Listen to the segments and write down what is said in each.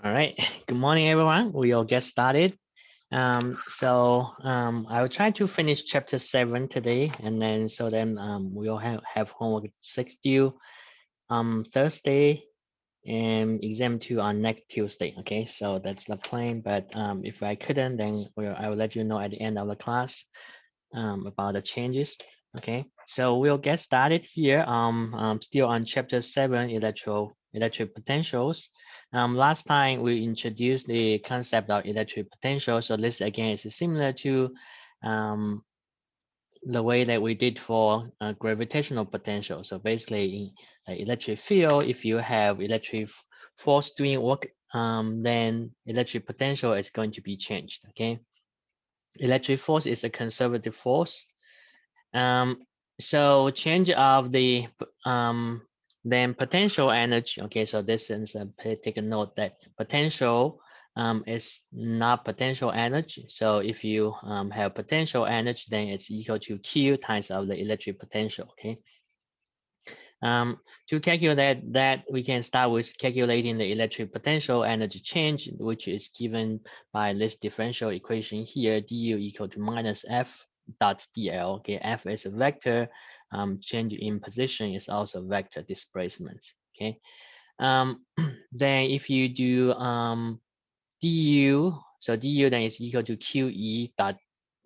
All right. Good morning, everyone. We'll get started. I will try to finish chapter 7 today, and then we'll have homework 6 due Thursday and exam 2 on next Tuesday. Okay, so that's the plan. But if I couldn't, then I will let you know at the end of the class about the changes. Okay, so we'll get started here. Still on chapter 7, electric potentials. Last time we introduced the concept of electric potential. So this again is similar to um, the way that we did for gravitational potential. So basically, in electric field, if you have electric force doing work, then electric potential is going to be changed. Okay, electric force is a conservative force. So change of the then potential energy. Okay, so this is take a note that potential is not potential energy. So if you have potential energy, then it's equal to Q times of the electric potential. Okay. To calculate that, we can start with calculating the electric potential energy change, which is given by this differential equation here, du equal to minus f dot dl. Okay, f is a vector, change in position is also vector displacement. Okay, then if you do du, so du then is equal to qe dot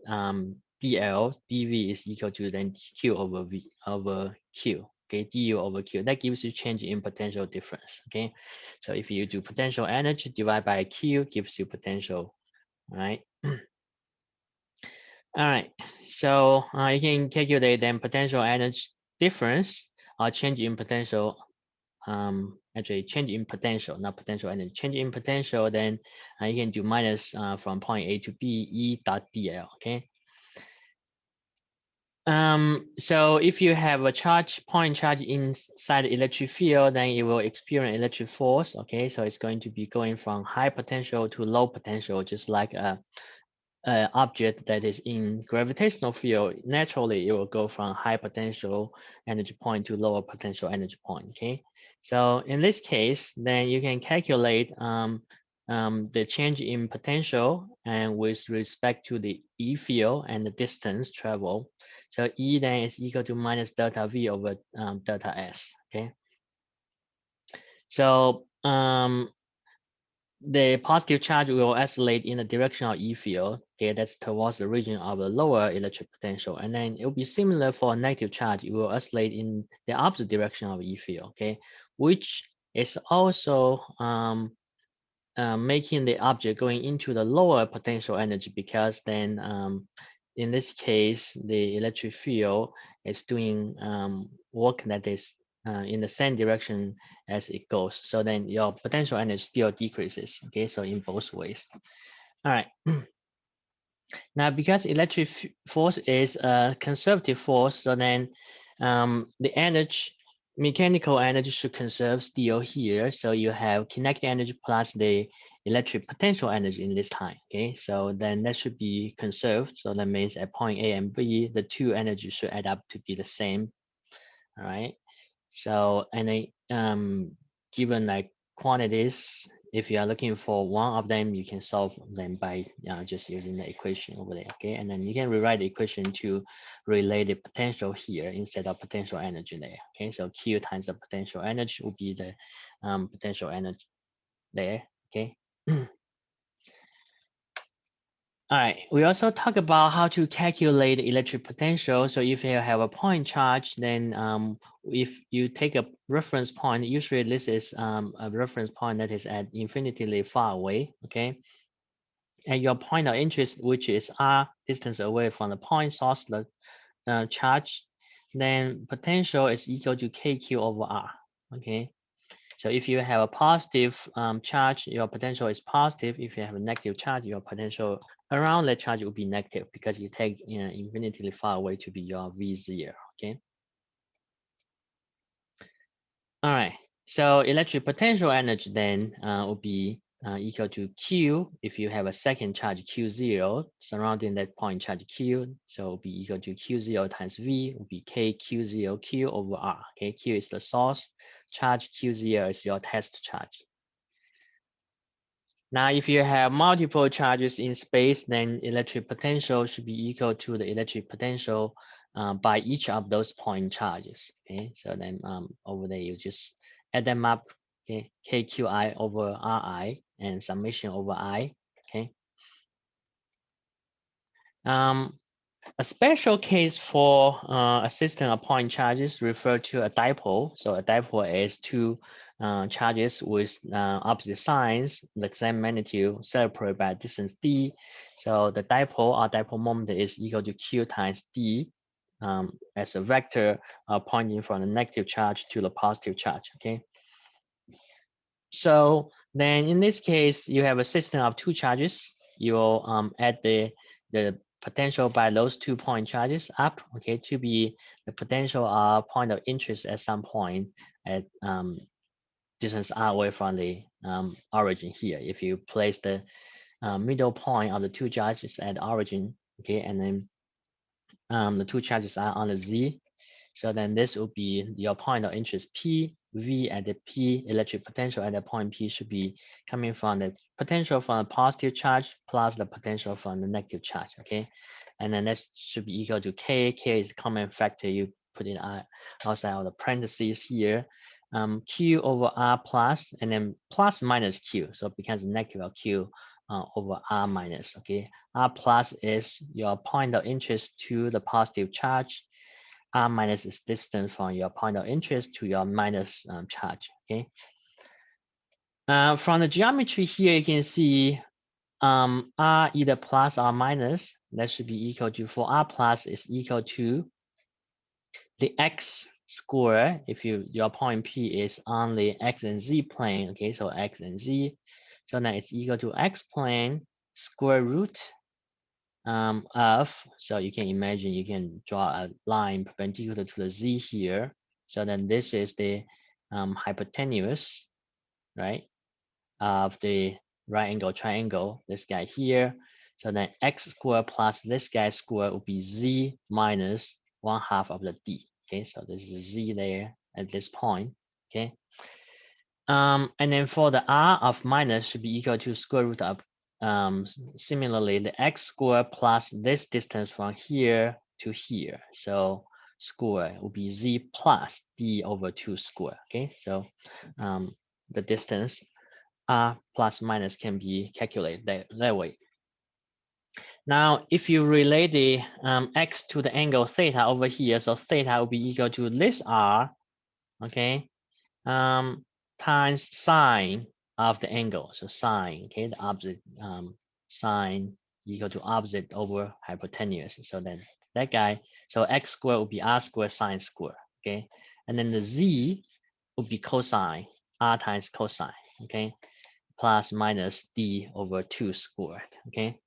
dl, dv is equal to then q over v over q. Okay, du over q, that gives you change in potential difference. Okay, so if you do potential energy divided by q gives you potential. All right. All right, so you can calculate then potential energy difference or change in potential. Actually change in potential, not potential energy, change in potential, then you can do minus from point A to B, E dot dl. Okay. So if you have a point charge inside the electric field, then it will experience electric force. Okay, so it's going to be going from high potential to low potential, just like a object that is in gravitational field. Naturally, it will go from high potential energy point to lower potential energy point. Okay, so in this case, then you can calculate the change in potential and with respect to the E field and the distance traveled. So E then is equal to minus delta V over delta S. Okay, so the positive charge will oscillate in the direction of E field. Okay, that's towards the region of the lower electric potential. And then it will be similar for a negative charge. It will oscillate in the opposite direction of E field. Okay, which is also making the object going into the lower potential energy, because then in this case, the electric field is doing work that is in the same direction as it goes. So then your potential energy still decreases. Okay, so in both ways. All right. Now, because electric force is a conservative force, so then the energy, mechanical energy should conserve still here. So you have kinetic energy plus the electric potential energy in this time. Okay, so then that should be conserved. So that means at point A and B, the two energies should add up to be the same. All right. So, and given like quantities, if you are looking for one of them, you can solve them by just using the equation over there. Okay, and then you can rewrite the equation to relate the potential here instead of potential energy there. Okay, so Q times the potential energy will be the potential energy there. Okay. All right, we also talk about how to calculate electric potential. So if you have a point charge, then if you take a reference point, usually this is a reference point that is at infinitely far away, okay? And your point of interest, which is r distance away from the point source, the charge, then potential is equal to kq over r, okay? So if you have a positive charge, your potential is positive. If you have a negative charge, your potential around that charge will be negative, because you take infinitely far away to be your V0, okay? All right, so electric potential energy then will be equal to Q if you have a second charge Q0 surrounding that point charge Q. So it will be equal to Q0 times V will be K Q0 Q over R. Okay, Q is the source charge, Q0 is your test charge. Now, if you have multiple charges in space, then electric potential should be equal to the electric potential by each of those point charges. Okay, so then over there you just add them up. Okay, KQI over RI and summation over I. Okay. A special case for a system of point charges refer to a dipole. So a dipole is two charges with opposite signs, the same magnitude, separated by distance d. So the dipole or dipole moment is equal to q times d as a vector pointing from the negative charge to the positive charge. Okay. So then in this case, you have a system of two charges. You'll add the potential by those 2 point charges up, okay, to be the potential point of interest at some point at distance r away from the origin here. If you place the middle point of the two charges at origin, okay, and then the two charges are on the z, so then this will be your point of interest P, V at the P, electric potential at the point P should be coming from the potential from the positive charge plus the potential from the negative charge, okay? And then that should be equal to K. K is a common factor. You put it outside of the parentheses here. Q over R plus, and then plus minus Q. So it becomes negative of Q over R minus, okay? R plus is your point of interest to the positive charge. R minus is distance from your point of interest to your minus charge, okay? From the geometry here, you can see R either plus or minus. That should be equal to, for R plus is equal to the X square. If your point P is on the X and Z plane, okay, so X and Z. So now it's equal to X plane square root of, so you can imagine you can draw a line perpendicular to the z here. So then this is the hypotenuse, right, of the right angle triangle, this guy here. So then x squared plus this guy squared will be z minus 1/2 of the d. Okay, so this is z there at this point. Okay. And then for the r of minus should be equal to square root of, similarly, the x squared plus this distance from here to here. So square will be z plus d over 2 square. Okay, so the distance r plus minus can be calculated that way. Now, if you relate the x to the angle theta over here, so theta will be equal to this r, okay, times sine of the angle. So sine, okay, the opposite sine equal to opposite over hypotenuse. So then that guy, so x squared will be r squared sine squared, okay? And then the z would be cosine, r times cosine, okay? Plus minus d over 2 squared, okay?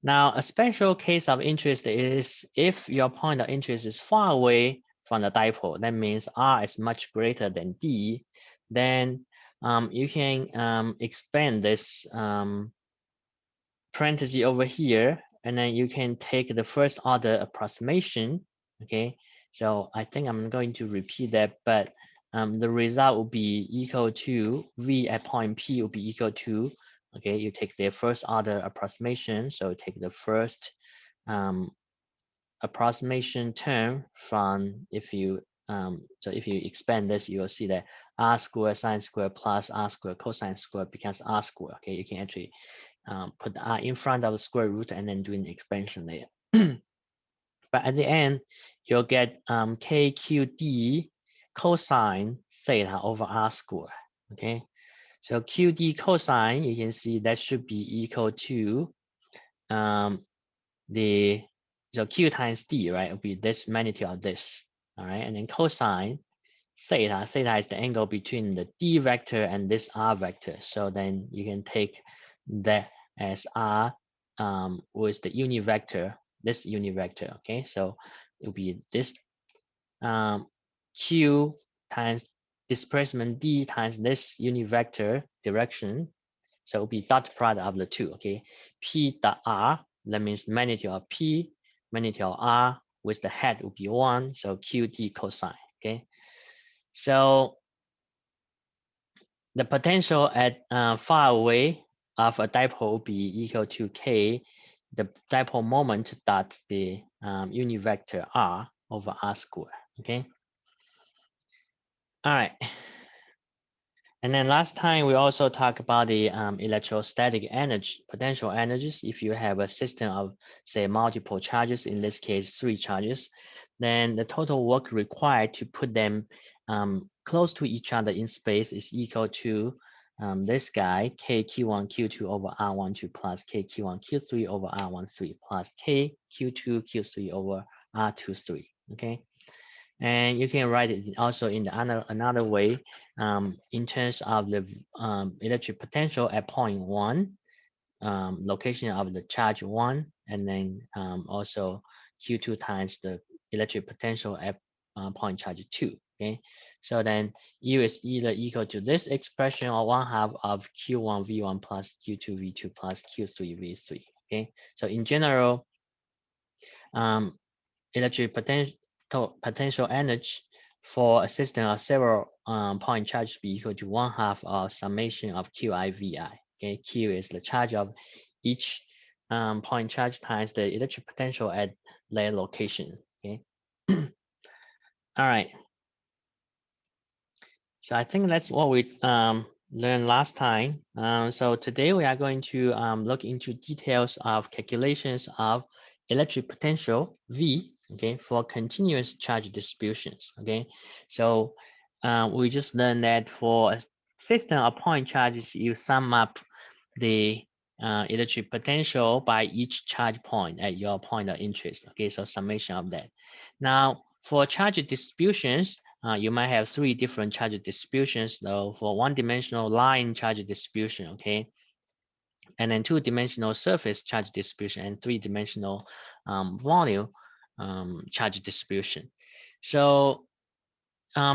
Now, a special case of interest is if your point of interest is far away from the dipole, that means R is much greater than D, then you can expand this parenthesis over here, and then you can take the first order approximation, okay? So I think I'm going to repeat that, but the result will be equal to V at point P will be equal to, okay, you take the first order approximation. So take the first approximation term from, if you so if you expand this, you will see that r squared sine squared plus r squared cosine squared becomes r squared. Okay, you can actually put the r in front of the square root and then do an expansion there. But at the end, you'll get kqd cosine theta over r squared. Okay, so qd cosine, you can see that should be equal to the, so q times d, right, will be this magnitude of this. All right, and then cosine theta, theta is the angle between the d vector and this r vector. So then you can take that as r with the unit vector, this unit vector. Okay, so it will be this q times displacement d times this unit vector direction. So it will be dot product of the two. Okay, p dot r, that means magnitude of p, magnitude of r with the head will be 1. So qd cosine. Okay, so the potential at far away of a dipole will be equal to k, the dipole moment dot the unit vector r over r square. Okay. All right. And then last time we also talked about the electrostatic energy, potential energies. If you have a system of say multiple charges, in this case 3 charges, then the total work required to put them close to each other in space is equal to this guy k q1 q2 over r12 plus k q1 q3 over r13 plus k q2 q3 over r23. Okay. And you can write it also in the another way in terms of the electric potential at point 1, location of the charge 1, and then also Q2 times the electric potential at point charge 2. Okay, so then U is either equal to this expression or 1/2 of Q1 V1 plus Q2 V2 plus Q3 V3. Okay, so in general, um, electric potential energy for a system of several point charge be equal to 1/2 of summation of QI/VI. Okay, Q is the charge of each point charge times the electric potential at their location. Okay. All right. So I think that's what we learned last time. So today we are going to look into details of calculations of electric potential V, okay, for continuous charge distributions. Okay, so we just learned that for a system of point charges, you sum up the electric potential by each charge point at your point of interest. Okay, so summation of that. Now for charge distributions, you might have 3 different charge distributions though for 1-dimensional line charge distribution, okay? And then 2-dimensional surface charge distribution and 3-dimensional volume charge distribution. So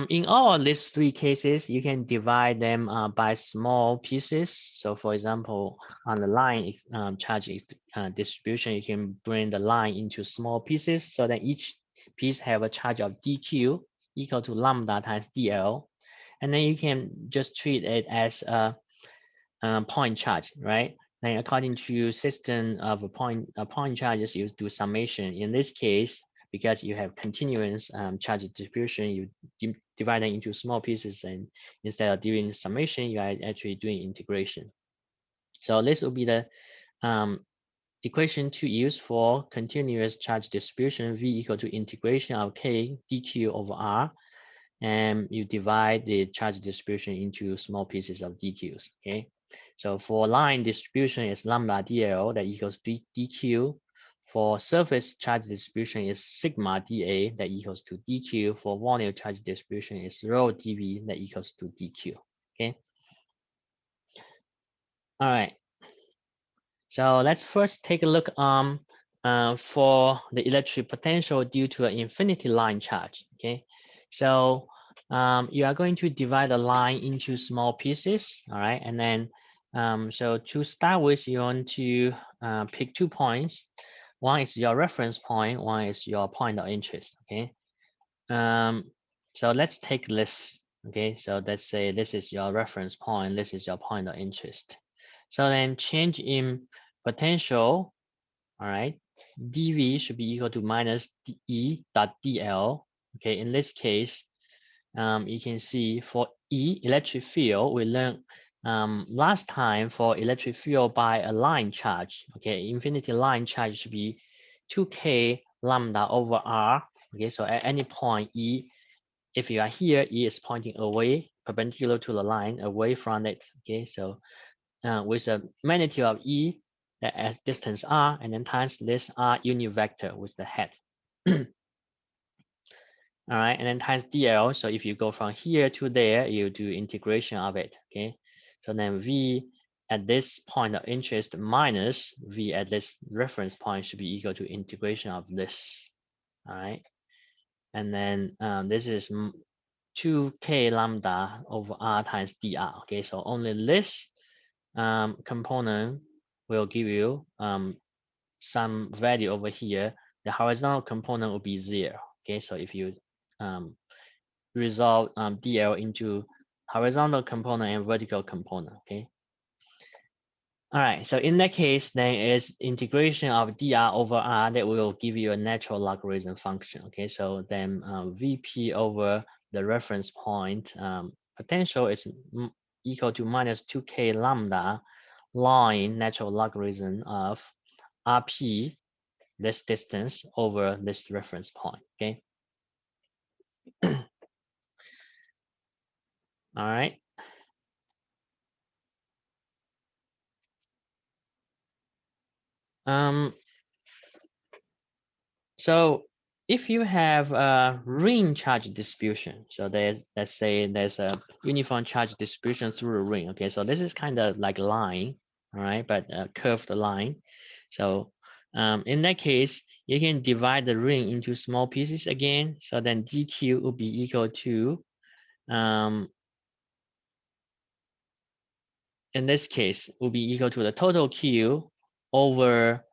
in all of these 3 cases, you can divide them by small pieces. So for example, on the line charge distribution, you can bring the line into small pieces so that each piece have a charge of dq equal to lambda times dl. And then you can just treat it as a point charge, right? Then according to system of a point charges, you do summation. In this case, because you have continuous charge distribution, you divide it into small pieces, and instead of doing summation, you are actually doing integration. So this will be the equation to use for continuous charge distribution. V equal to integration of k dq over r, and you divide the charge distribution into small pieces of dqs. Okay, so for line distribution is lambda dl that equals dq. For surface charge distribution is sigma dA that equals to dq. For volume charge distribution is rho dV that equals to dq. Okay. All right. So let's first take a look for the electric potential due to an infinity line charge. Okay. So you are going to divide the line into small pieces. All right. And then so to start with, you want to pick 2 points. One is your reference point, one is your point of interest. Okay. So let's take this. Okay, so let's say this is your reference point, this is your point of interest. So then change in potential, all right, dV should be equal to minus E dot dl. Okay, in this case, you can see for E, electric field, we learned last time for electric field by a line charge. Okay, infinity line charge should be 2k lambda over r. Okay, so at any point E, if you are here, E is pointing away, perpendicular to the line, away from it. Okay, so with a magnitude of E as distance r, and then times this r unit vector with the head. All right, and then times dl. So if you go from here to there, you do integration of it. Okay, so then V at this point of interest minus V at this reference point should be equal to integration of this. All right, and then this is 2k lambda over r times dr. Okay, so only this component will give you some value over here. The horizontal component will be 0. Okay, so if you resolve dl into horizontal component and vertical component. Okay. All right, so in that case, then is integration of dr over r that will give you a natural logarithm function. Okay, so then Vp over the reference point potential is equal to minus 2k lambda line natural logarithm of Rp, this distance over this reference point. Okay, all right. Um, So if you have a ring charge distribution, so let's say there's a uniform charge distribution through a ring. Okay, so this is kind of like a line, all right, but a curved line. So in that case, you can divide the ring into small pieces again. So then dq will be equal to, in this case, will be equal to the total q over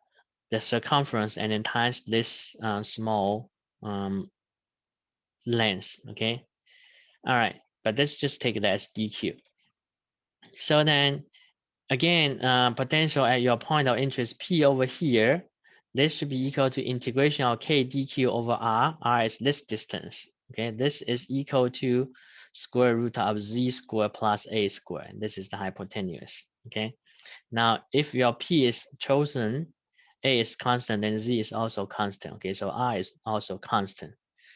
the circumference and then times this small um, length. Okay, all right, but let's just take that as dq. So then again, potential at your point of interest p over here, this should be equal to integration of k dq over r. R is this distance. Okay, this is equal to square root of z squared plus a squared. This is the hypotenuse. Okay, now if your p is chosen, a is constant, then z is also constant. Okay, so r is also constant.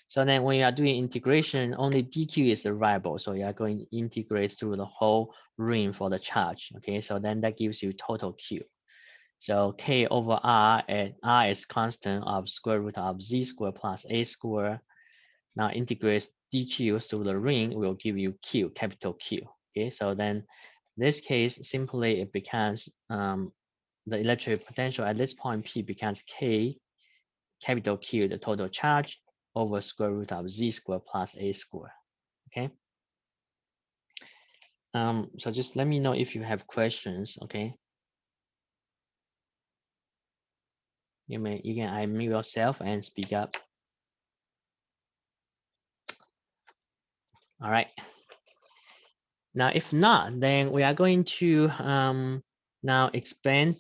So then when you are doing integration, only dq is a variable. So you are going to integrate through the whole ring for the charge. Okay, so then that gives you total q. So k over r, and r is constant of square root of z squared plus a squared. Now integrate dq through the ring will give you q, capital Q. Okay, so then this case simply it becomes the electric potential at this point p becomes k capital Q, the total charge, over square root of z squared plus a squared. Okay. So just let me know if you have questions. Okay. You can unmute yourself and speak up. All right. Now, if not, then we are going to now expand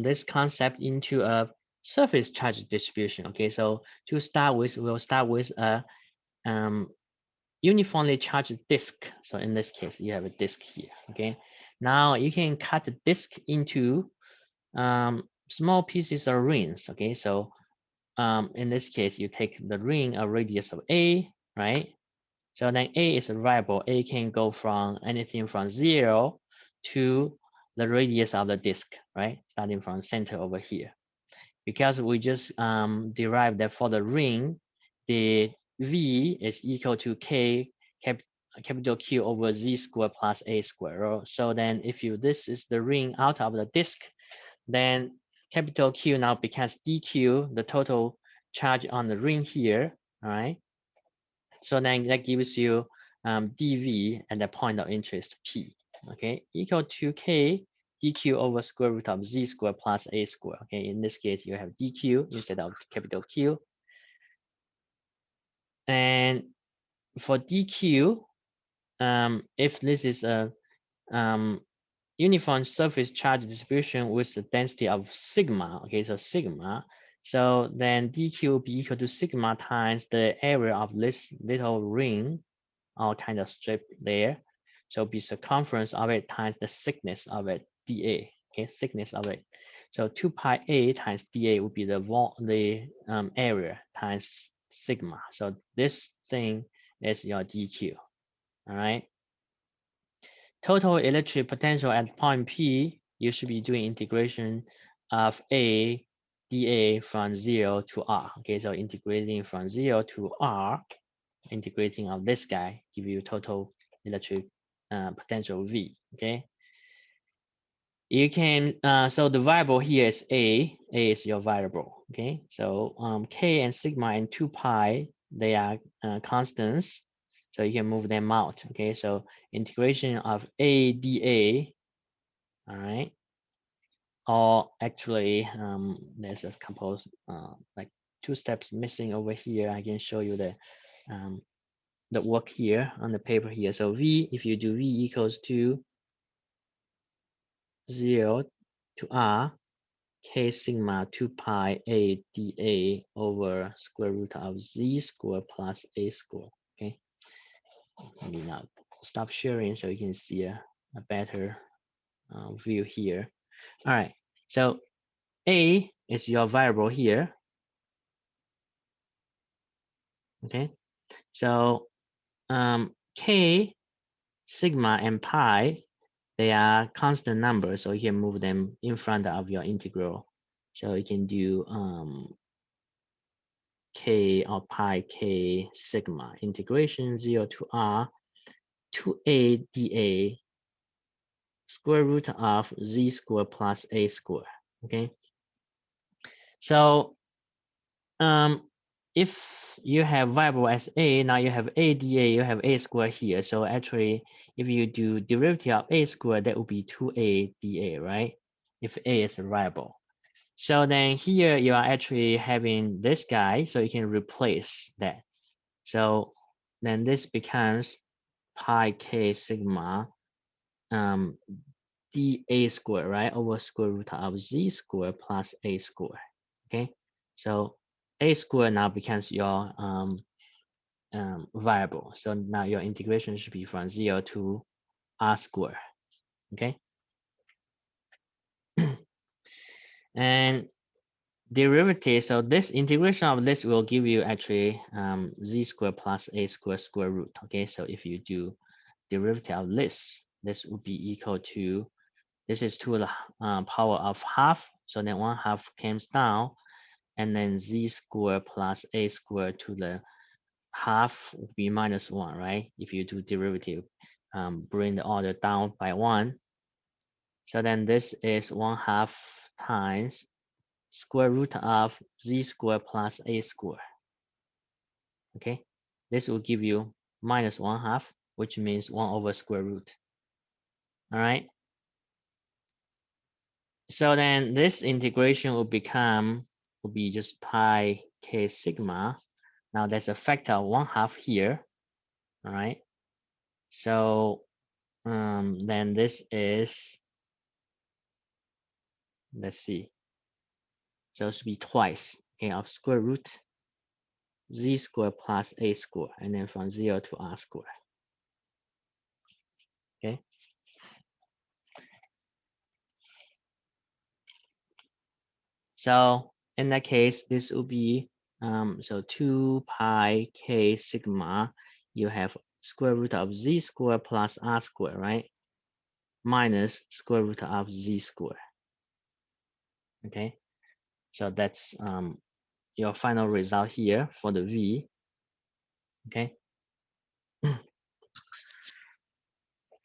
this concept into a surface charge distribution. Okay, so to start with, we'll start with a uniformly charged disk. So in this case, you have a disk here. Okay, now you can cut the disk into small pieces of rings. Okay, so in this case, you take the ring, a radius of a, right? So then a is a variable. A can go from anything from 0 to the radius of the disk, right? Starting from center over here. Because we just derived that for the ring, the V is equal to K capital Q over Z squared plus A squared. So then if this is the ring out of the disk, then capital Q now becomes dq, the total charge on the ring here, all right? So then that gives you dv at the point of interest p, okay, equal to k dq over square root of z squared plus a squared. Okay, in this case, you have dq instead of capital Q. And for dq, if this is a uniform surface charge distribution with the density of sigma, okay, so sigma, so then dq will be equal to sigma times the area of this little ring, or kind of strip there. So be circumference of it times the thickness of it, dA, okay, thickness of it. So 2 pi a times dA would be the area times sigma. So this thing is your dq, all right? Total electric potential at point P, you should be doing integration of A dA from 0 to R. Okay, so integrating from 0 to R, integrating of this guy give you total electric potential V. Okay, you can so the variable here is A is your variable. Okay, so K and sigma and 2 pi, they are constants, so you can move them out. Okay, so integration of A dA, all right, or actually there's a couple like 2 steps missing over here. I can show you the work here on the paper here. So V, if you do V equals to 0 to R K sigma 2 pi A dA over square root of Z square plus A square. Okay, let me now stop sharing so you can see a better view here. All right, so A is your variable here. Okay, so K, sigma, and pi, they are constant numbers, so you can move them in front of your integral. So you can do K or pi K sigma integration 0 to R 2A dA square root of Z square plus A square. Okay, so if you have variable as A, now you have A dA, you have A square here. So actually, if you do derivative of A square, that would be 2A dA, right? If A is a variable. So then here you are actually having this guy, so you can replace that. So then this becomes pi K sigma dA square, right? Over square root of Z square plus A square. Okay, so A square now becomes your variable. So now your integration should be from 0 to R square. Okay, and derivative, so this integration of this will give you actually Z square plus A square square root. Okay, so if you do derivative of this would be equal to, this is to the power of half, so then 1/2 comes down, and then Z square plus A square to the half would be -1, right? If you do derivative, bring the order down by 1. So then this is 1/2 times square root of Z square plus A square. Okay, this will give you -1/2, which means 1 over square root. All right. So then this integration will be just pi K sigma. Now there's a factor of 1/2 here. All right. So then this is, let's see, so it should be twice, okay, of square root Z square plus A square, and then from 0 to R square. Okay, so in that case, this will be so 2 pi K sigma, you have square root of Z square plus R square, right, minus square root of Z square. Okay, so that's your final result here for the V. Okay,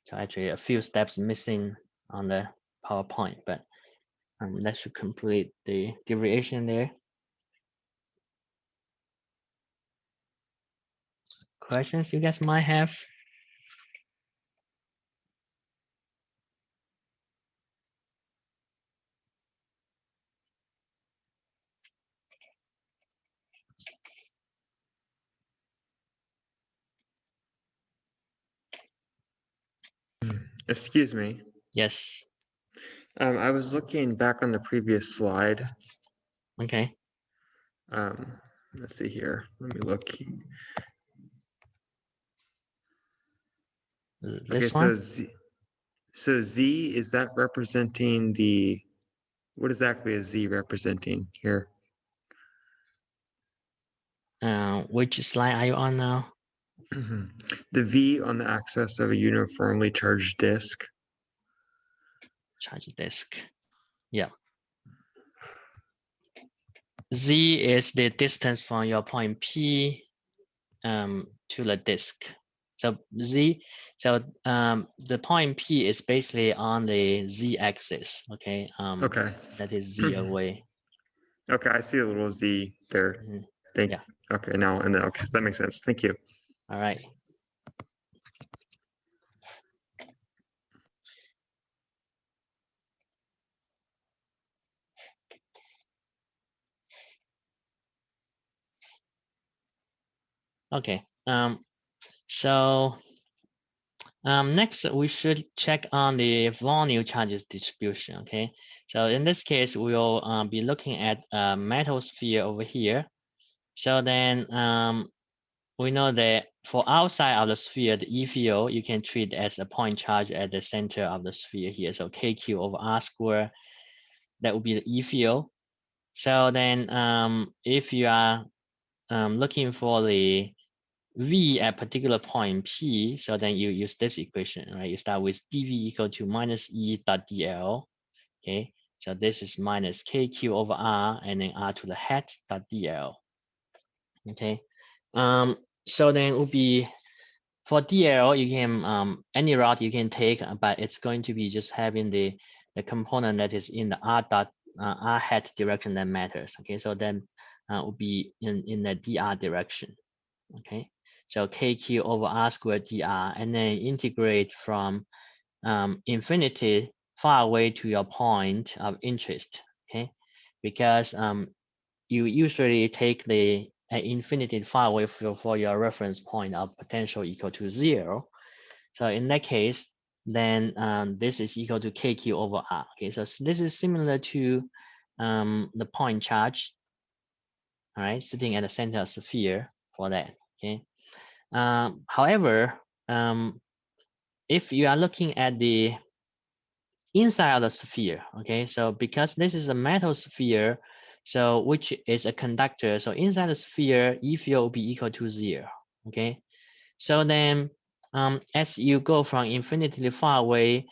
so actually a few steps missing on the PowerPoint, but that should complete the derivation there. Questions you guys might have? Excuse me. Yes. I was looking back on the previous slide. Okay. Let's see here. Let me look. This Okay, one? so Z, is that representing the, what exactly is Z representing here? Which slide are you on now? The V on the axis of a uniformly charged disk. Charge disk. Yeah. Z is the distance from your point P to the disk. So Z, so the point P is basically on the Z axis. Okay. Okay. That is Z away. Okay, I see a little Z there. Yeah. Okay, now and then, okay, that makes sense. Thank you. All right. Okay. So Next, we should check on the volume charges distribution. Okay, so in this case, we'll be looking at a metal sphere over here. So then we know that for outside of the sphere, the E field you can treat as a point charge at the center of the sphere here. So KQ over R square, that would be the E field. So then if you are looking for the V at particular point P, so then you use this equation, right? You start with dV equal to minus E dot dl, okay? So this is minus KQ over R and then R to the hat dot dl, okay? So then it would be for dl, you can any route you can take, but it's going to be just having the component that is in the R dot R hat direction that matters, okay? So then would be in the dr direction, okay? So KQ over R squared dr, and then integrate from infinity far away to your point of interest, okay? Because you usually take the infinity far away for your reference point of potential equal to 0. So in that case, then this is equal to KQ over R. Okay, so this is similar to the point charge, all right, sitting at the center of sphere for that, okay? However, if you are looking at the inside of the sphere, okay, so because this is a metal sphere, so which is a conductor, so inside the sphere, E field will be equal to 0, okay? So then as you go from infinitely far away,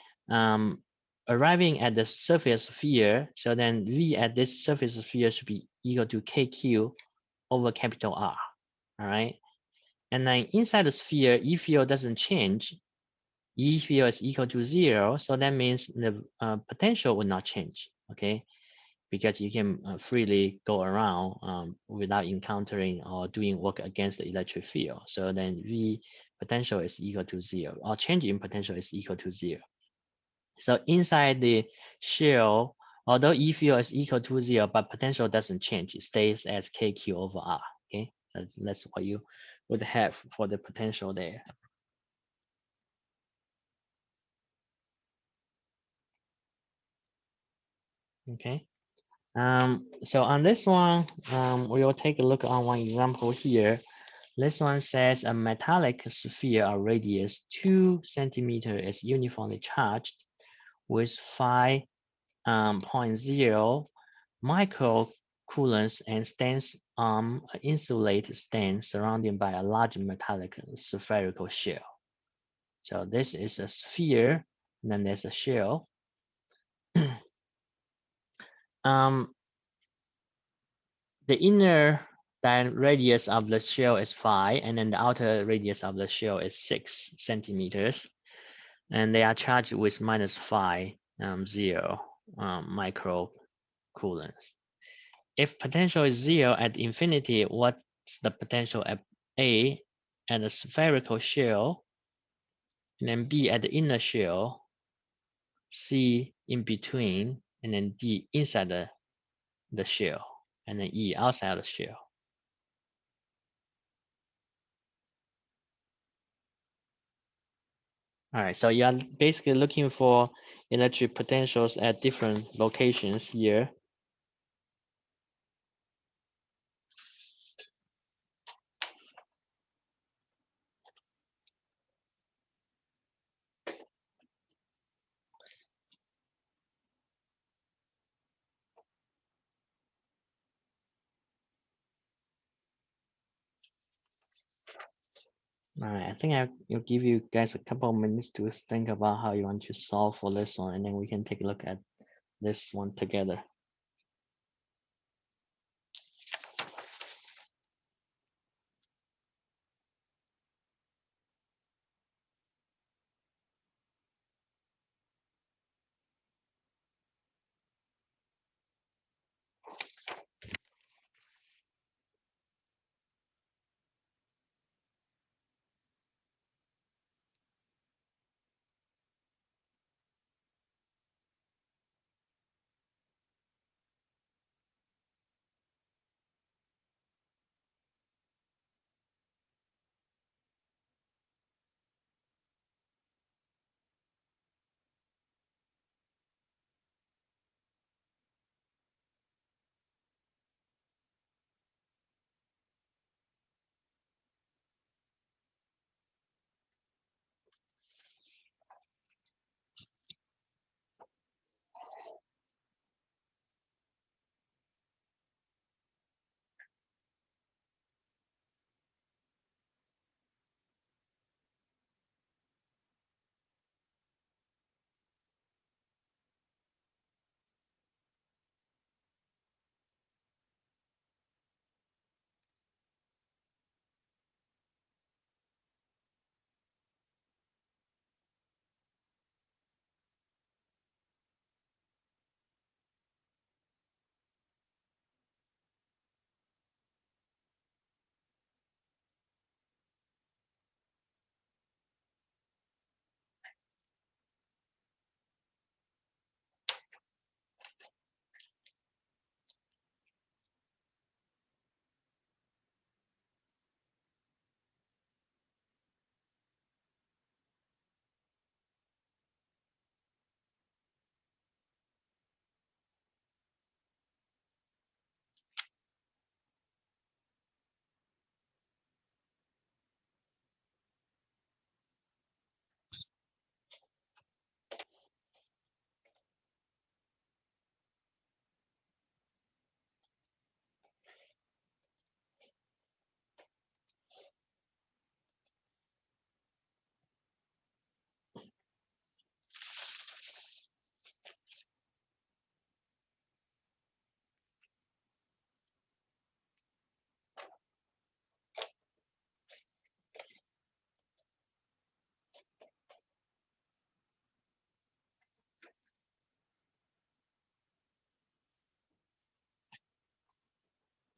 arriving at the surface sphere, so then V at this surface sphere should be equal to KQ over capital R, all right? And then inside the sphere, E field doesn't change. E field is equal to 0, so that means the potential will not change, okay? Because you can freely go around without encountering or doing work against the electric field. So then V potential is equal to 0, or change in potential is equal to 0. So inside the shell, although E field is equal to 0, but potential doesn't change. It stays as KQ over R, okay? So that's what you would have for the potential there. Okay. So on this one, we will take a look on one example here. This one says a metallic sphere of radius 2 centimeter is uniformly charged with 5.0 microcoulombs and stands on an insulated stand surrounded by a large metallic spherical shell. So this is a sphere, and then there's a shell. The inner radius of the shell is 5, and then the outer radius of the shell is 6 centimeters. And they are charged with minus 5.0 microcoulombs. If potential is 0 at infinity, what's the potential at A at the spherical shell, and then B at the inner shell, C in between, and then D inside the shell, and then E outside the shell. All right, so you are basically looking for electric potentials at different locations here. All right, I think I'll give you guys a couple of minutes to think about how you want to solve for this one, and then we can take a look at this one together.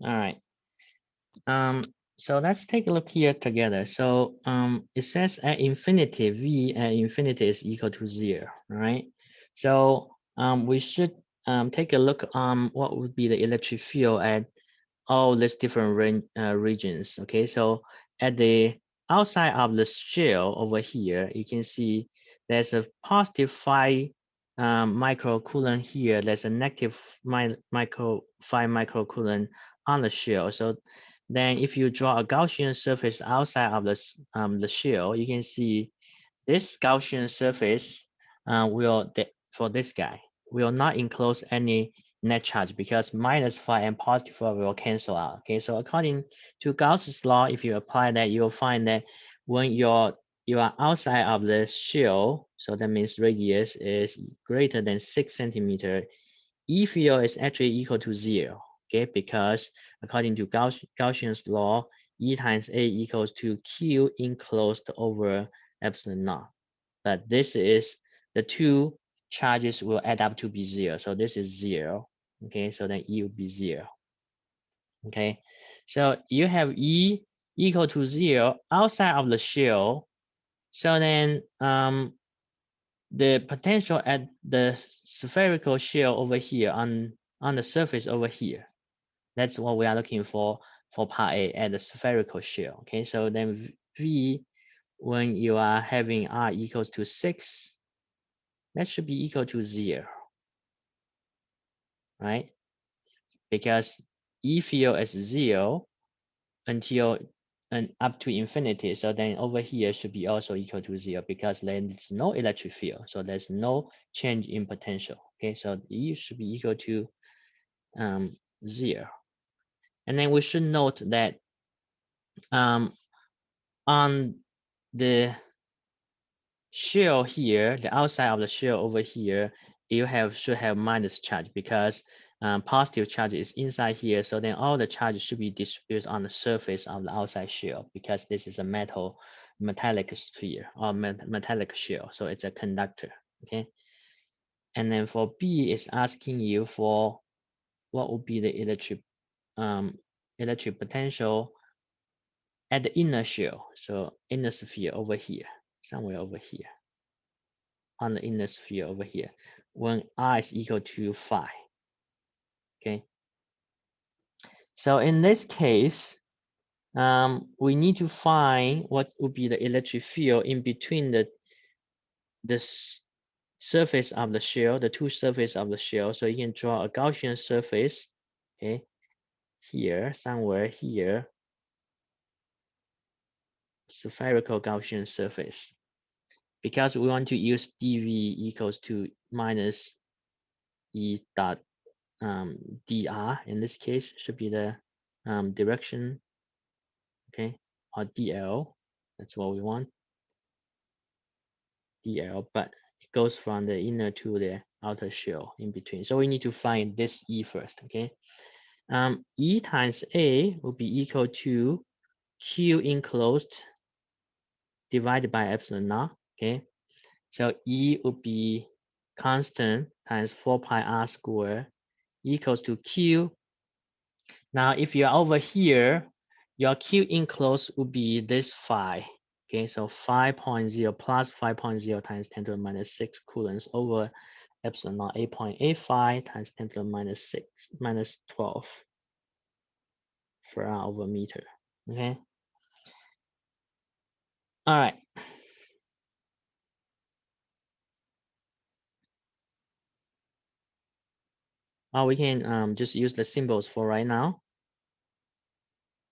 All right. Um, so let's take a look here together. So it says at infinity, V at infinity is equal to 0, right? So we should take a look on what would be the electric field at all these different regions. Okay, so at the outside of the shell over here, you can see there's a positive 5 microcoulomb here. There's a negative 5 microcoulomb on the shell. So then if you draw a Gaussian surface outside of the shell, you can see this Gaussian surface for this guy will not enclose any net charge because -5 and +5 will cancel out. Okay, so according to Gauss's law, if you apply that, you'll find that when you are outside of the shell, so that means radius is greater than 6 centimeter, E field is actually equal to 0. Okay, because according to Gaussian's law, E times A equals to Q enclosed over epsilon naught. But this is the two charges will add up to be 0. So this is 0. Okay, so then E will be 0. Okay, so you have E equal to 0 outside of the shell. So then the potential at the spherical shell over here on the surface over here, that's what we are looking for part A at the spherical shell. Okay, so then V, when you are having R equals to 6, that should be equal to 0, right? Because E field is 0 until and up to infinity. So then over here should be also equal to 0 because there's no electric field. So there's no change in potential. Okay, so E should be equal to 0. And then we should note that on the shell here, the outside of the shell over here, you should have minus charge because positive charge is inside here. So then all the charge should be distributed on the surface of the outside shell because this is a metallic sphere or metallic shell. So it's a conductor. Okay. And then for B, it's asking you for what would be the electric potential at the inner shell. So inner sphere over here, somewhere over here. On the inner sphere over here when R is equal to 5. Okay. So in this case, we need to find what would be the electric field in between the surface of the shell, the two surfaces of the shell. So you can draw a Gaussian surface, okay, here, somewhere here, spherical Gaussian surface. Because we want to use dV equals to minus E dot dr in this case should be the direction, okay, or dl. That's what we want, dl, but it goes from the inner to the outer shell in between. So we need to find this E first, okay. E times A will be equal to Q enclosed divided by epsilon naught, okay. So E would be constant times 4 pi r squared equals to Q. Now, if you're over here, your Q enclosed would be this phi. Okay, so 5.0 plus 5.0 times 10 to the minus 6 coulombs over epsilon naught 8.85 times 10 to the minus 6 minus 12 farad over meter. Okay. All right. We can just use the symbols for right now.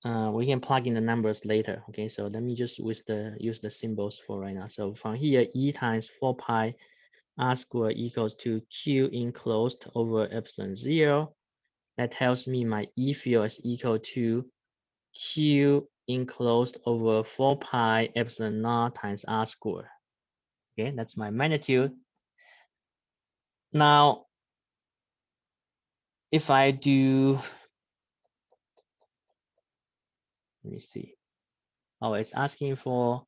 We can plug in the numbers later. Okay, so let me just use the symbols for right now. So from here, E times 4 pi r squared equals to Q enclosed over epsilon 0. That tells me my E field is equal to Q enclosed over 4 pi epsilon naught times r squared. Okay, that's my magnitude. Now, if I do, let me see. Oh, it's asking for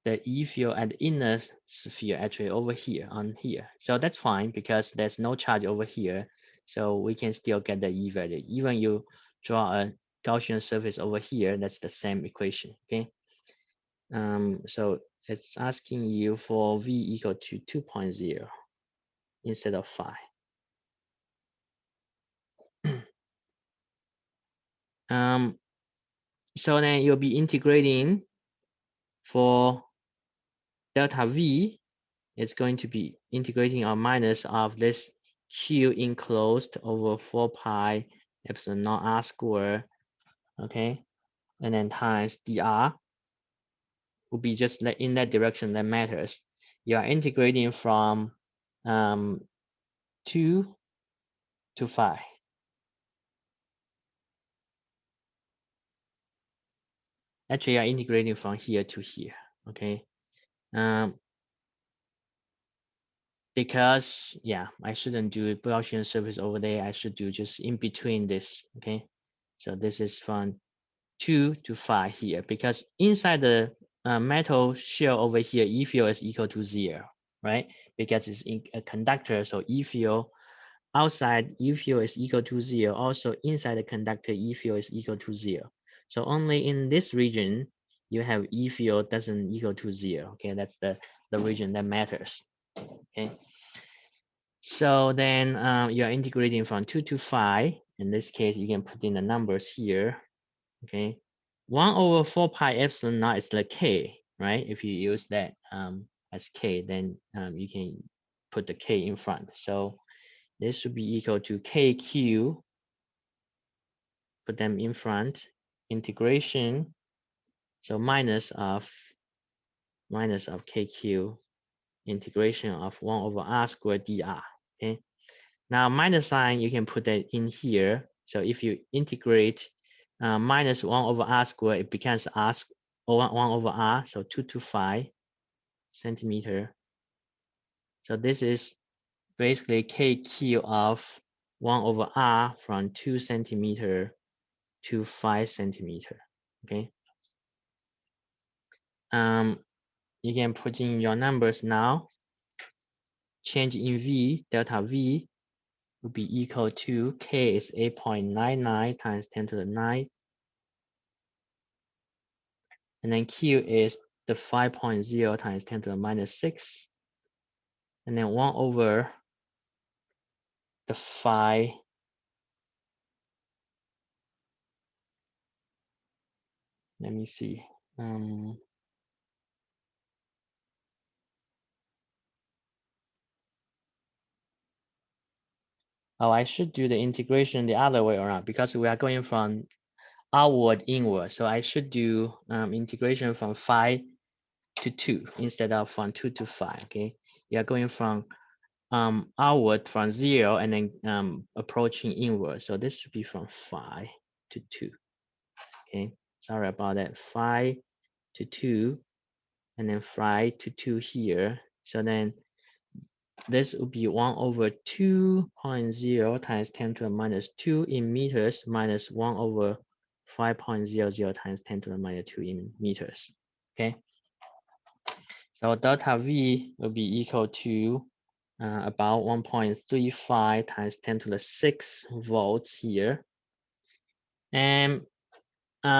the E field at the inner sphere actually over here on here. So that's fine because there's no charge over here. So we can still get the E value. Even you draw a Gaussian surface over here, that's the same equation, okay? So it's asking you for V equal to 2.0 instead of 5. So then you'll be integrating for delta V. It's going to be integrating or minus of this Q enclosed over 4 pi epsilon naught R squared, okay? And then times dr will be just in that direction that matters. You are integrating from 2 to 5. Actually, you are integrating from here to here, okay? Because, yeah, I shouldn't do Gaussian surface over there. I should do just in between this, okay? So this is from 2 to 5 here, because inside the metal shell over here, E field is equal to 0, right? Because it's in a conductor, so E field outside E field is equal to 0. Also inside the conductor, E field is equal to 0. So only in this region, you have E field doesn't equal to 0, okay? That's the region that matters, okay? So then you're integrating from 2 to 5. In this case, you can put in the numbers here. Okay. 1 over 4 pi epsilon naught is the K, right? If you use that as K, then you can put the K in front. So this should be equal to KQ. Put them in front. Integration. So minus of KQ. Integration of 1 over R squared dr. Okay. Now minus sign, you can put that in here. So if you integrate minus 1 over R squared, it becomes R 1 over R, so 225 centimeter. So this is basically KQ of 1 over R from 2 centimeter to 5 centimeter, okay? You can put in your numbers now. Change in V, delta V will be equal to K is 8.99 times 10 to the 9. And then Q is the 5.0 times 10 to the minus 6. And then 1 over the 5. Let me see. Oh, I should do the integration the other way around because we are going from outward inward. So I should do integration from 5 to 2 instead of from 2 to 5. Okay, you are going from outward from 0 and then approaching inward. So this should be from 5 to 2. Okay, sorry about that. 5 to 2 and then 5 to 2 here. So then this would be 1 over 2.0 times 10 to the minus 2 in meters minus 1 over 5.00 times 10 to the minus 2 in meters. Okay. So delta V will be equal to about 1.35 times 10 to the 6 volts here. And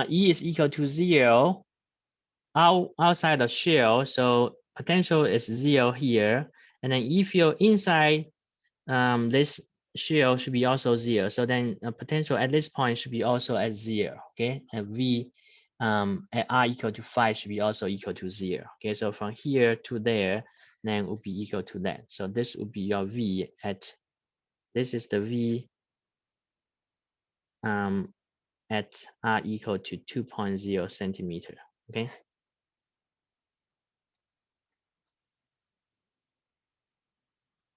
E is equal to 0 outside the shell. So potential is 0 here. And then E field inside this shell should be also 0. So then potential at this point should be also at 0. Okay. And V at R equal to 5 should be also equal to 0. Okay. So from here to there, then would be equal to that. So this would be your V at, this is the V at R equal to 2.0 centimeter. Okay.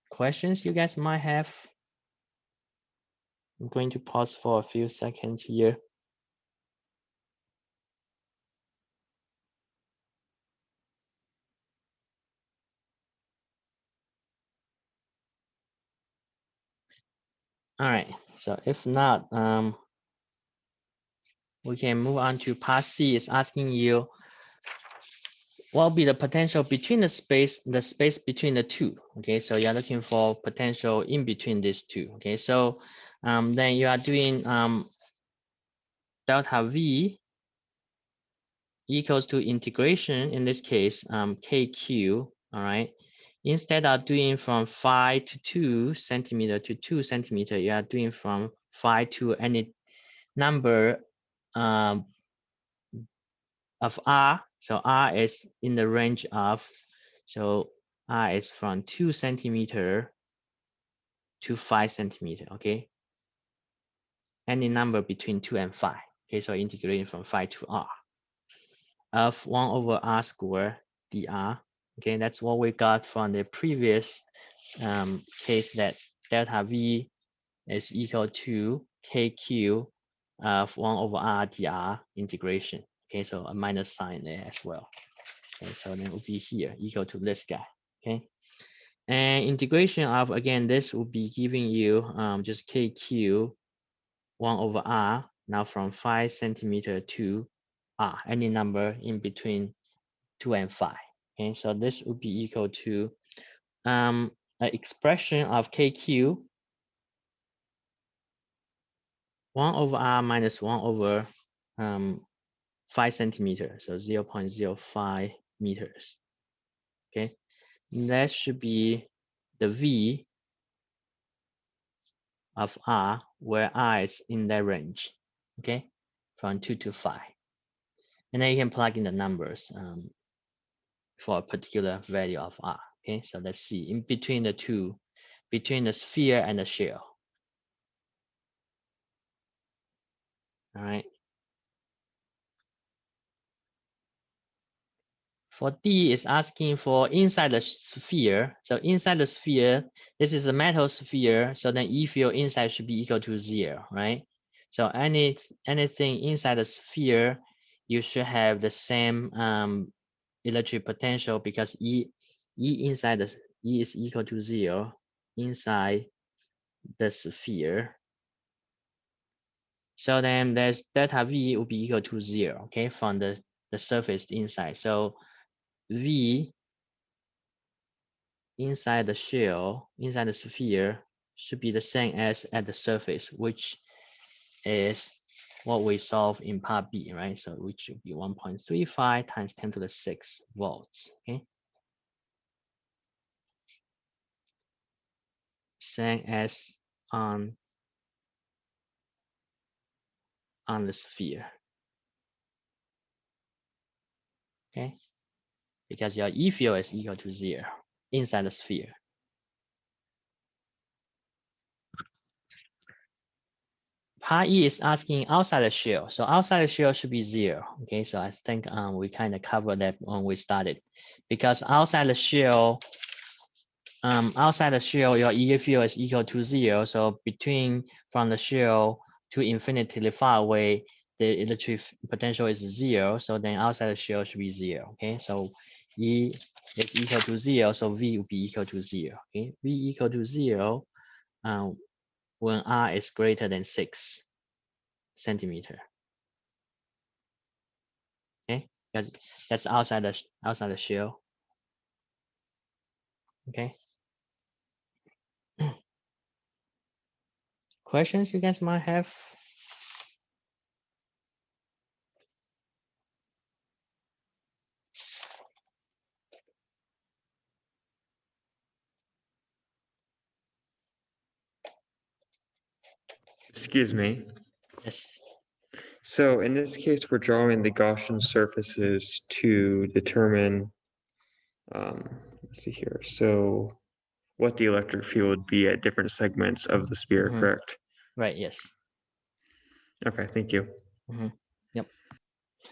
Questions you guys might have? I'm going to pause for a few seconds here. All right, so if not, we can move on to part C. It's asking you what will be the potential between the space between the two. Okay, so you're looking for potential in between these two. Okay, so then you are doing delta V equals to integration, in this case, KQ, all right? Instead of doing from 5 to 2 centimeter to 2 centimeter, you are doing from 5 to any number um, of R. So R is in the range of, so R is from 2 centimeter to 5 centimeter, okay? Any number between 2 and 5. Okay, so integrating from 5 to R of 1 over R squared dr. Okay, that's what we got from the previous case, that delta V is equal to KQ of 1 over R dr integration. Okay, so a minus sign there as well. Okay, so then it will be here equal to this guy. Okay, and integration of, again, this will be giving you just KQ 1 over R, now from 5 centimeter to R, any number in between 2 and 5. Okay, so this would be equal to an expression of KQ 1 over R minus 1 over 5 centimeters, so 0.05 meters. Okay, that should be the V of R, where R is in that range. Okay, from 2 to 5. And then you can plug in the numbers for a particular value of R. Okay, so let's see, in between the two, between the sphere and the shell. All right. For D is asking for inside the sphere. So inside the sphere, this is a metal sphere. So then E field inside should be equal to 0, right? So anything inside the sphere, you should have the same electric potential, because E inside the E is equal to 0 inside the sphere. So then there's delta V will be equal to 0, okay, from the surface inside. So V inside the shell, inside the sphere, should be the same as at the surface, which is what we solve in part B, right? So which should be 1.35 times 10 to the 6 volts, okay? Same as on the sphere, okay? Because your E field is equal to 0 inside the sphere. Part E is asking outside the shell. So outside the shell should be 0. Okay, so I think we kind of covered that when we started. Because outside the shell, your E field is equal to 0. So between from the shell to infinitely far away, the electric potential is 0. So then outside the shell should be 0. Okay, so E is equal to 0. So V will be equal to 0. Okay, V equal to 0 when R is greater than 6 centimeter. Okay, because that's outside the shell. Okay. Questions you guys might have? Excuse me. Yes. So in this case, we're drawing the Gaussian surfaces to determine, let's see here. So what the electric field would be at different segments of the sphere, correct? Right. Yes. Okay, thank you. Yep.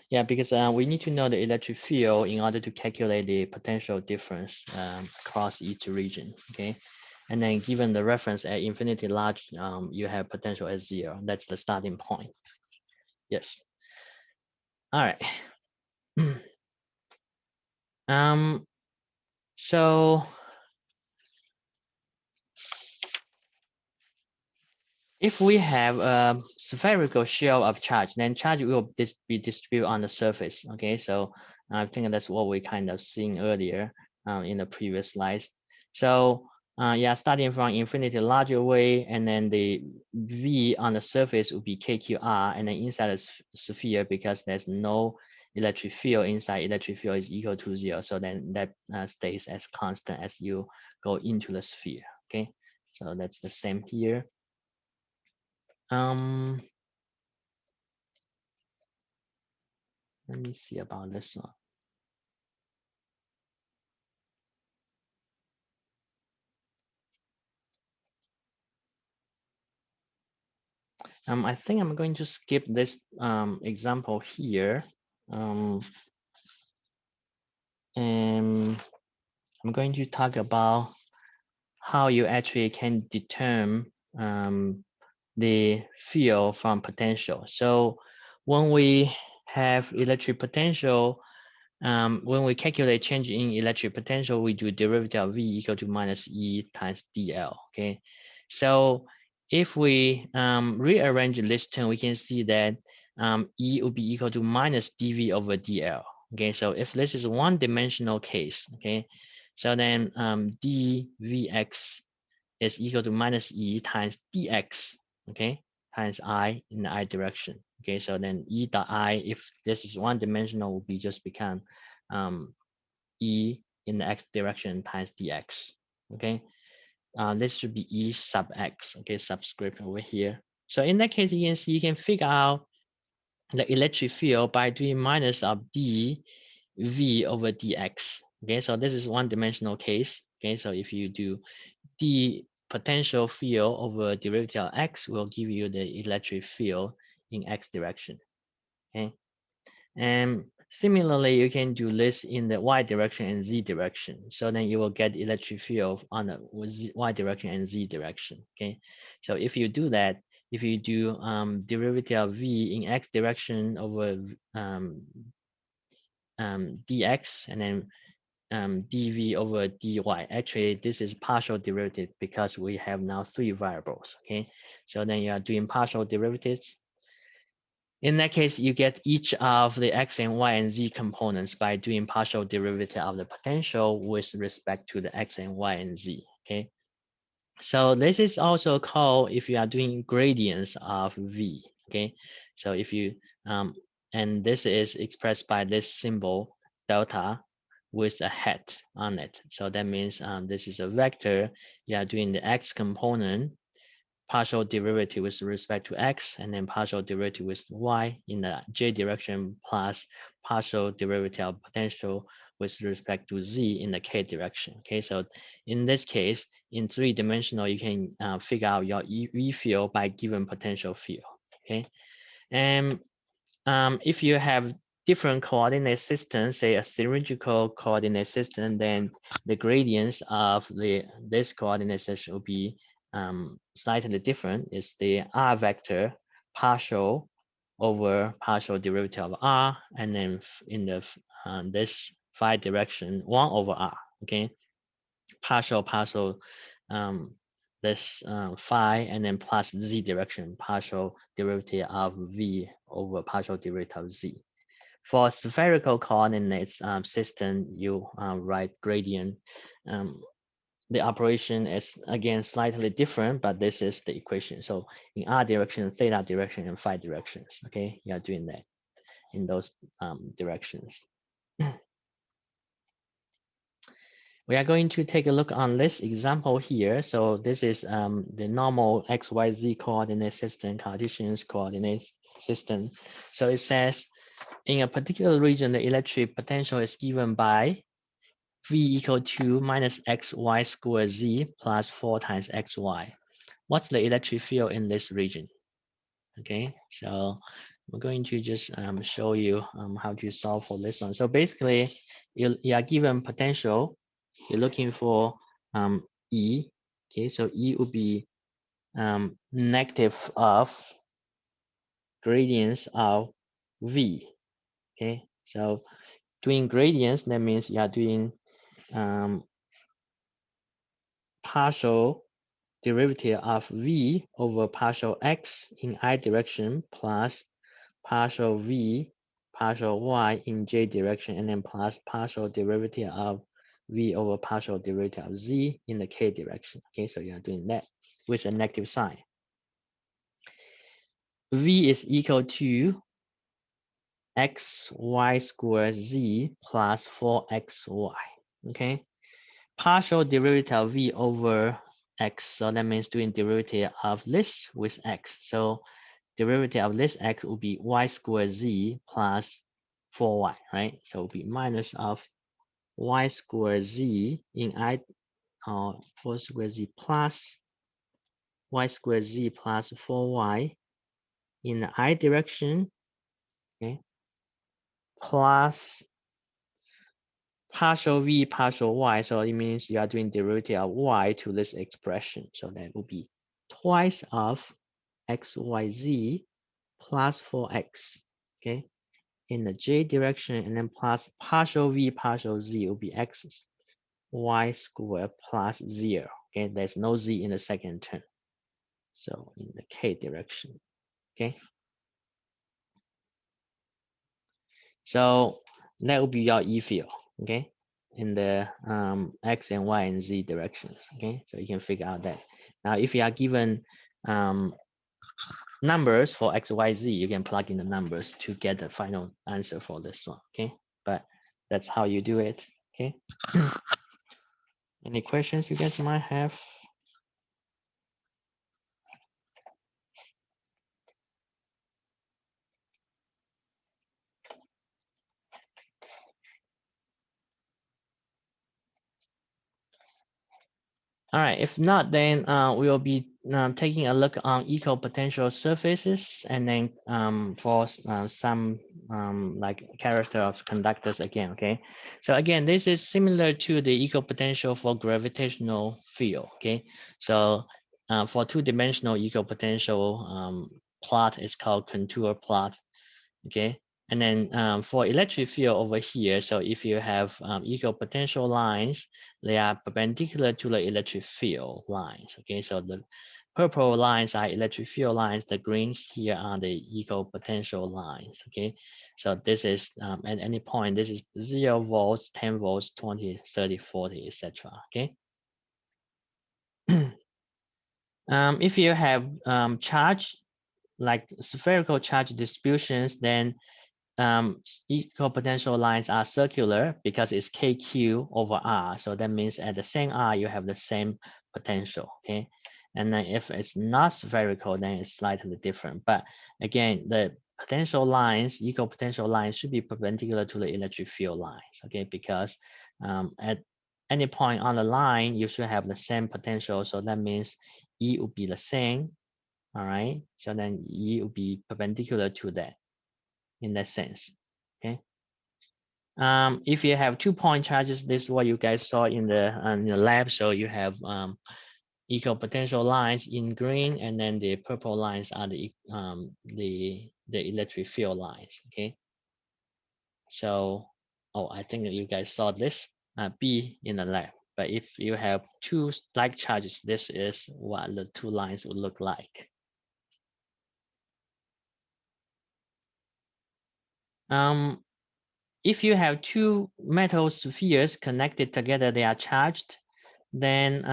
Yeah, because we need to know the electric field in order to calculate the potential difference across each region. Okay. And then given the reference at infinity large, you have potential at 0. That's the starting point. Yes. All right. So if we have a spherical shell of charge, then charge will be distributed on the surface. Okay, so I think that's what we kind of seen earlier in the previous slides. So yeah, starting from infinity larger way, and then the V on the surface would be KQR, and then inside the sphere, because there's no electric field inside, electric field is equal to 0. So then that stays as constant as you go into the sphere. Okay, so that's the same here. Let me see about this one. I think I'm going to skip this example here. And I'm going to talk about how you actually can determine the field from potential. So when we have electric potential, when we calculate change in electric potential, we do derivative of V equal to minus E times dL. Okay, so if we rearrange this term, we can see that E will be equal to minus dV over dL. Okay, so if this is one-dimensional case, okay, so then dVx is equal to minus E times dx, okay, times I in the I direction. Okay, so then E dot I, if this is one dimensional, will be just become E in the x direction times dx. Okay, this should be E sub x. Okay, subscript over here. So in that case, you can see you can figure out the electric field by doing minus of d v over dx. Okay, so this is one dimensional case. Okay, so if you do the potential field over derivative of x will give you the electric field in x direction. Okay, and similarly, you can do this in the y direction and z direction. So then you will get electric field on the y direction and z direction. Okay, so if you do that, if you do derivative of v in x direction over dx, and then dv over dy. Actually, this is partial derivative because we have now 3 variables. Okay, so then you are doing partial derivatives. In that case, you get each of the x and y and z components by doing partial derivative of the potential with respect to the x and y and z. Okay, so this is also called if you are doing gradients of v. Okay, so if you and this is expressed by this symbol delta with a hat on it. So that means this is a vector. You are doing the x component partial derivative with respect to x, and then partial derivative with y in the j direction, plus partial derivative of potential with respect to z in the k direction. Okay, so in this case, in 3-dimensional, you can figure out your EV field by given potential field. Okay, and if you have different coordinate systems, say a cylindrical coordinate system, then the gradients of this coordinate system will be slightly different. It's the r vector partial over partial derivative of r, and then in the this phi direction 1 over r. Okay, partial this phi, and then plus z direction, partial derivative of v over partial derivative of z. For spherical coordinates system, you write gradient. The operation is again slightly different, but this is the equation. So in r direction, theta direction, and phi directions. Okay, you are doing that in those directions. We are going to take a look on this example here. So this is the normal XYZ coordinate system, Cartesian coordinate system. So it says in a particular region, the electric potential is given by V equal to minus XY squared Z plus 4 times XY. What's the electric field in this region? Okay, so we're going to just show you how to solve for this one. So basically, you are given potential, you're looking for E. Okay, so E would be negative of gradients of V. Okay, so doing gradients, that means you are doing partial derivative of V over partial X in I direction plus partial V partial y in j direction, and then plus partial derivative of v over partial derivative of z in the k direction. Okay, so you are doing that with a negative sign. V is equal to xy squared z plus 4xy. Okay, partial derivative of v over x, so that means doing derivative of this with x. So derivative of this x will be y squared z plus 4y, right? So it will be minus of y squared z in I, 4 squared z plus y squared z plus 4y in the I direction, okay, plus partial v partial y. So it means you are doing derivative of y to this expression. So that will be twice of xyz plus 4x, okay, in the j direction, and then plus partial v partial z will be x y squared plus 0. Okay, there's no z in the second term. So in the k direction, okay. So that will be your E field, okay, in the x and y and z directions, okay. So you can figure out that. Now, if you are given numbers for x, y, z, you can plug in the numbers to get the final answer for this one, okay. But that's how you do it, okay. Any questions you guys might have? All right, if not, then we'll be taking a look on equipotential surfaces, and then for some like character of conductors again, okay? So again, this is similar to the equipotential for gravitational field, okay? So for two-dimensional equipotential plot is called contour plot, okay? And then for electric field over here, so if you have equal potential lines, they are perpendicular to the electric field lines, okay? So the purple lines are electric field lines, the greens here are the equal potential lines, okay? So this is, at any point, this is 0 volts, 10 volts, 20, 30, 40, etc., okay? If you have charge, like spherical charge distributions, then equal potential lines are circular because it's KQ over R. So that means at the same R, you have the same potential, okay? And then if it's not spherical, then it's slightly different. But again, the potential lines, equal potential lines should be perpendicular to the electric field lines, okay? Because at any point on the line, you should have the same potential. So that means E would be the same, all right? So then E would be perpendicular to that in that sense, okay? If you have 2-point charges, this is what you guys saw in the lab. So you have equal potential lines in green, and then the purple lines are the electric field lines, okay? So, oh, I think that you guys saw this B in the lab. But if you have 2 like charges, this is what the 2 lines would look like. If you have 2 metal spheres connected together, they are charged, then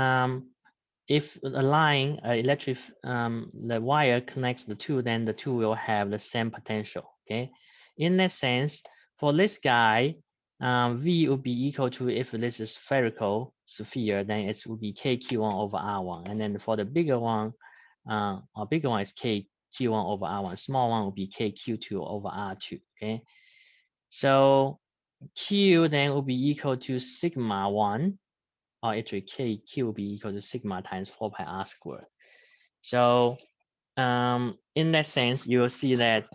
if a line, electric, the wire connects the two, then the two will have the same potential, okay? In that sense, for this guy, V would be equal to, if this is spherical sphere, then it would be KQ1 over R1. And then for the bigger one, bigger one is KQ1 over R1. Small one will be KQ2 over R2, okay? So Q then will be equal to sigma 1, or actually Q will be equal to sigma times 4 pi R squared. So in that sense, you will see that,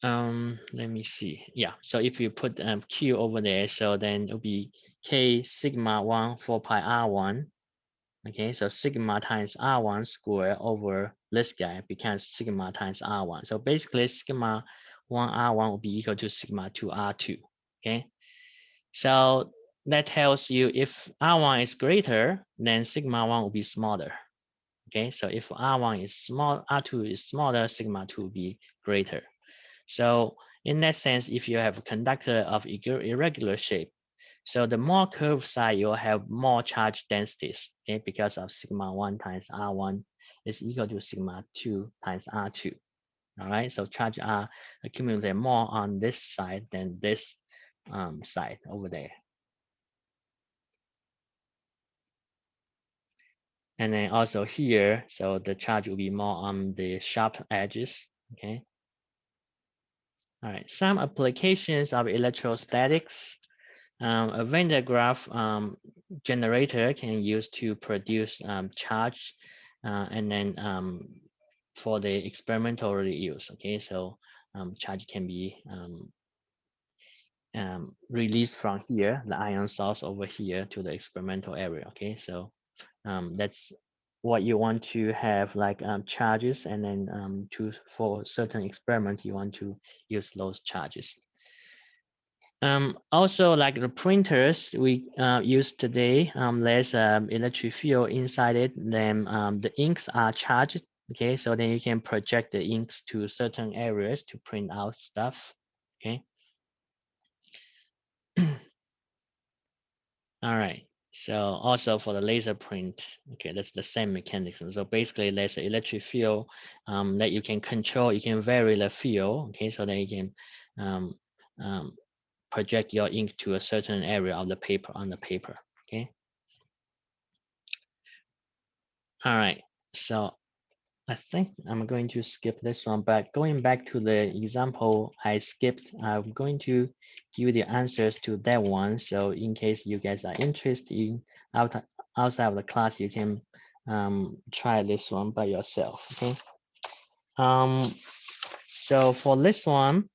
let me see. Yeah, so if you put Q over there, so then it'll be K sigma 1 4 pi R1. Okay, so sigma times R1 squared over this guy becomes sigma times R1. So basically sigma 1 R1 will be equal to sigma 2 R2. Okay, so that tells you if R1 is greater, then sigma 1 will be smaller. Okay, so if R1 is small, R2 is smaller, sigma 2 will be greater. So in that sense, if you have a conductor of irregular shape, so the more curved side, you'll have more charge densities, okay, because of sigma 1 times R1 is equal to sigma 2 times R2. All right, so charge are accumulated more on this side than this side over there. And then also here, so the charge will be more on the sharp edges, okay? All right, some applications of electrostatics. A Venn diagram generator can use to produce charge, and then for the experimental use, okay? So charge can be released from here, the ion source over here to the experimental area, okay? So that's what you want to have, like charges, and then for certain experiment you want to use those charges. Also, like the printers we use today, there's electric field inside it. Then the inks are charged. Okay, so then you can project the inks to certain areas to print out stuff. Okay. All right. So also for the laser print, okay, that's the same mechanism. So basically, there's an electric field that you can control. You can vary the field. Okay, so then you can project your ink to a certain area of the paper on the paper. Okay. All right. So I think I'm going to skip this one, but going back to the example I skipped, I'm going to give you the answers to that one. So in case you guys are interested in outside of the class, you can try this one by yourself. Okay. So for this one,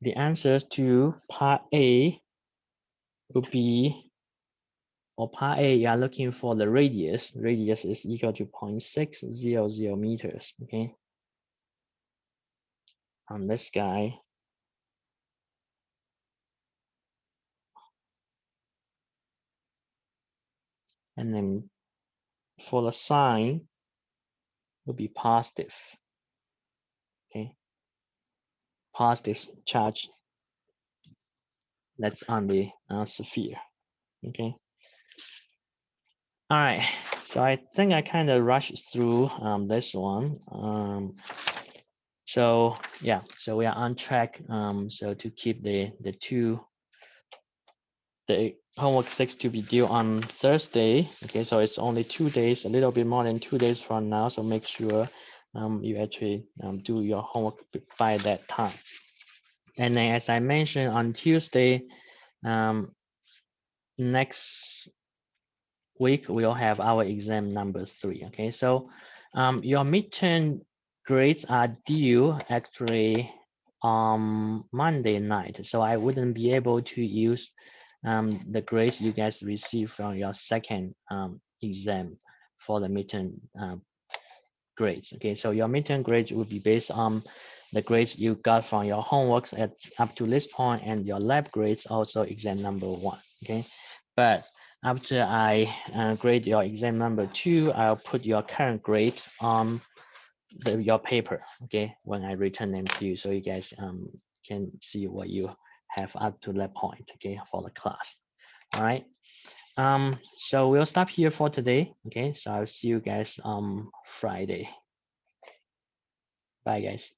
the answers to part A would be, or part A, you are looking for the radius. Radius is equal to 0.600 meters. Okay. On this guy. And then for the sign will be positive. Okay, positive charge that's on the sphere. Okay. All right. So I think I kind of rushed through this one. So yeah, so we are on track. So to keep the homework 6 to be due on Thursday. Okay, so it's only 2 days, a little bit more than 2 days from now. So make sure you actually do your homework by that time. And then, as I mentioned on Tuesday, next week we'll have our exam number 3. Okay, so your midterm grades are due actually on Monday night. So I wouldn't be able to use the grades you guys receive from your second exam for the midterm grades. Okay, so your midterm grades will be based on the grades you got from your homeworks at up to this point, and your lab grades also exam number 1. Okay, but after I grade your exam number 2, I'll put your current grades on your paper. Okay, when I return them to you, so you guys can see what you have up to that point. Okay, for the class. All right. So we'll stop here for today. Okay, so I'll see you guys on Friday. Bye, guys.